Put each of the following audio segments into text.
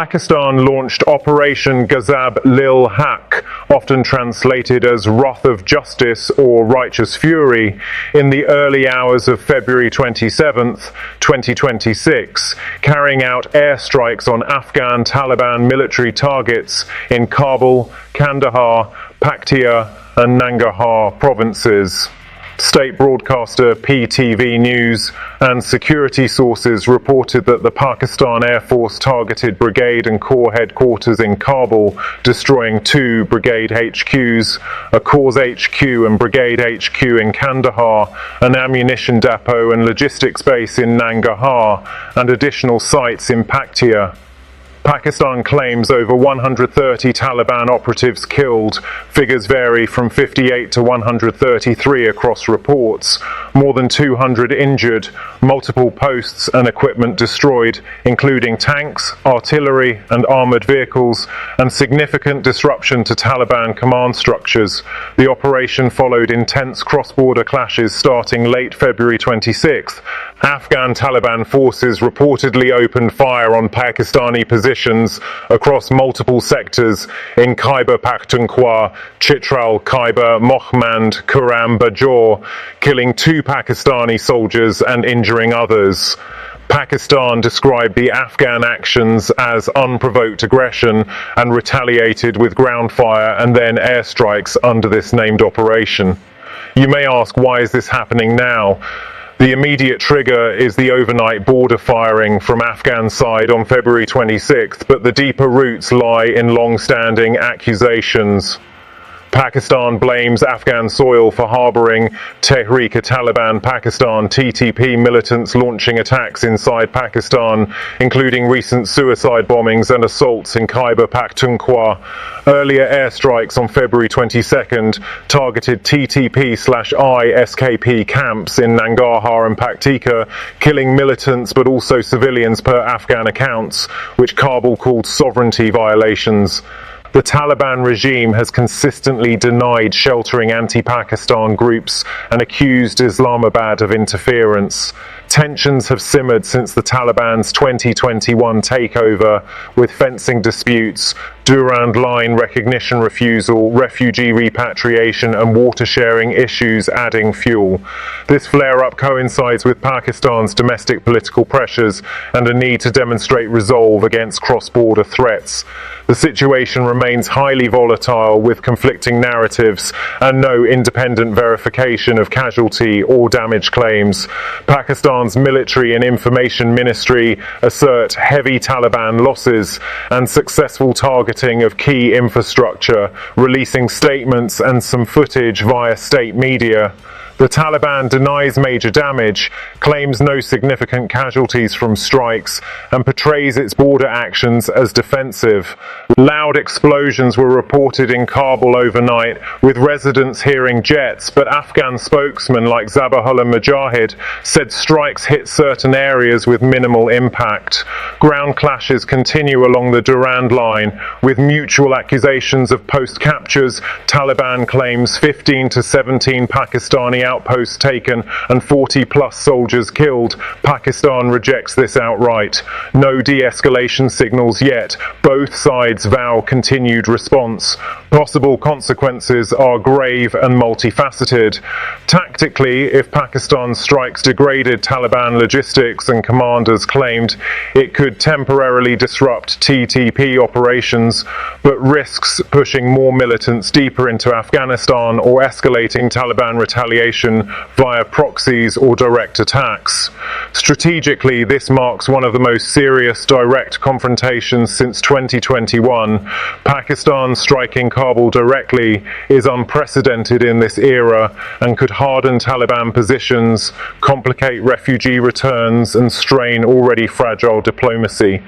Pakistan launched Operation Ghazab Lil Haq, often translated as Wrath of Justice or Righteous Fury, in the early hours of February 27, 2026, carrying out airstrikes on Afghan Taliban military targets in Kabul, Kandahar, Paktia and Nangarhar provinces. State broadcaster PTV News and security sources reported that the Pakistan Air Force targeted brigade and corps headquarters in Kabul, destroying 2 brigade HQs, a corps HQ and brigade HQ in Kandahar, an ammunition depot and logistics base in Nangarhar, and additional sites in Paktia. Pakistan claims over 130 Taliban operatives killed. Figures vary from 58 to 133 across reports. More than 200 injured, multiple posts and equipment destroyed, including tanks, artillery and armoured vehicles, and significant disruption to Taliban command structures. The operation followed intense cross-border clashes starting late February 26th. Afghan Taliban forces reportedly opened fire on Pakistani positions across multiple sectors in Khyber Pakhtunkhwa, Chitral, Khyber, Mohmand, Kuram, Bajaur, killing 2 Pakistani soldiers and injuring others. Pakistan described the Afghan actions as unprovoked aggression and retaliated with ground fire and then airstrikes under this named operation. You may ask, why is this happening now? The immediate trigger is the overnight border firing from Afghan side on February 26th, but the deeper roots lie in long-standing accusations. Pakistan blames Afghan soil for harbouring Tehreek-e-Taliban Pakistan (TTP) militants launching attacks inside Pakistan, including recent suicide bombings and assaults in Khyber Pakhtunkhwa. Earlier airstrikes on February 22nd targeted TTP/I SKP camps in Nangarhar and Paktika, killing militants but also civilians per Afghan accounts, which Kabul called sovereignty violations. The Taliban regime has consistently denied sheltering anti-Pakistan groups and accused Islamabad of interference. Tensions have simmered since the Taliban's 2021 takeover, with fencing disputes, Durand Line recognition refusal, refugee repatriation and water sharing issues adding fuel. This flare-up coincides with Pakistan's domestic political pressures and a need to demonstrate resolve against cross-border threats. The situation remains highly volatile, with conflicting narratives and no independent verification of casualty or damage claims. Pakistan's military and information ministry assert heavy Taliban losses and successful targeting of key infrastructure, releasing statements and some footage via state media. The Taliban denies major damage, claims no significant casualties from strikes, and portrays its border actions as defensive. Loud explosions were reported in Kabul overnight, with residents hearing jets, but Afghan spokesmen like Zabihullah Mujahid said strikes hit certain areas with minimal impact. Ground clashes continue along the Durand Line, with mutual accusations of post-captures. Taliban claims 15 to 17 Pakistani outposts taken and 40+ soldiers killed. Pakistan rejects this outright. No de-escalation signals yet. Both sides vow continued response. Possible consequences are grave and multifaceted. Tactically, if Pakistan's strikes degraded Taliban logistics and commanders claimed it could temporarily disrupt TTP operations, but risks pushing more militants deeper into Afghanistan or escalating Taliban retaliation via proxies or direct attacks. Strategically, this marks one of the most serious direct confrontations since 2021. Pakistan striking Kabul directly is unprecedented in this era and could harden Taliban positions, complicate refugee returns, and strain already fragile diplomacy.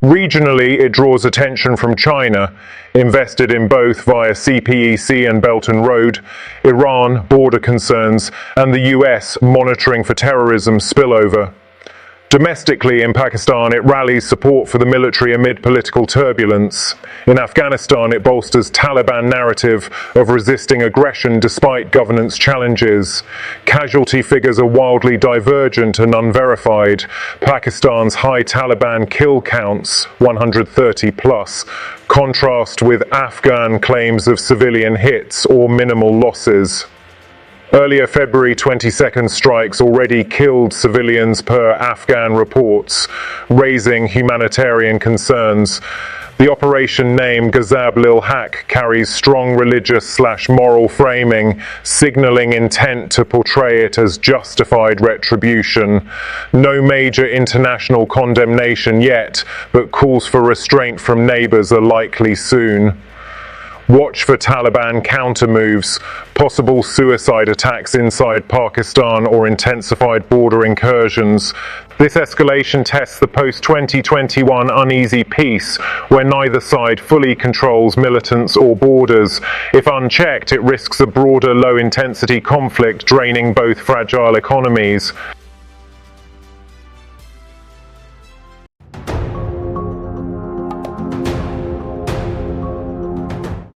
Regionally, it draws attention from China, invested in both via CPEC and Belt and Road, Iran, border concerns, and the US monitoring for terrorism spillover. Domestically in Pakistan, it rallies support for the military amid political turbulence. In Afghanistan, it bolsters Taliban narrative of resisting aggression despite governance challenges. Casualty figures are wildly divergent and unverified. Pakistan's high Taliban kill counts, 130 plus, contrast with Afghan claims of civilian hits or minimal losses. Earlier February 22nd strikes already killed civilians per Afghan reports, raising humanitarian concerns. The operation name Ghazab Lil Haq carries strong religious/moral framing, signaling intent to portray it as justified retribution. No major international condemnation yet, but calls for restraint from neighbors are likely soon. Watch for Taliban counter-moves, possible suicide attacks inside Pakistan or intensified border incursions. This escalation tests the post-2021 uneasy peace, where neither side fully controls militants or borders. If unchecked, it risks a broader low-intensity conflict draining both fragile economies.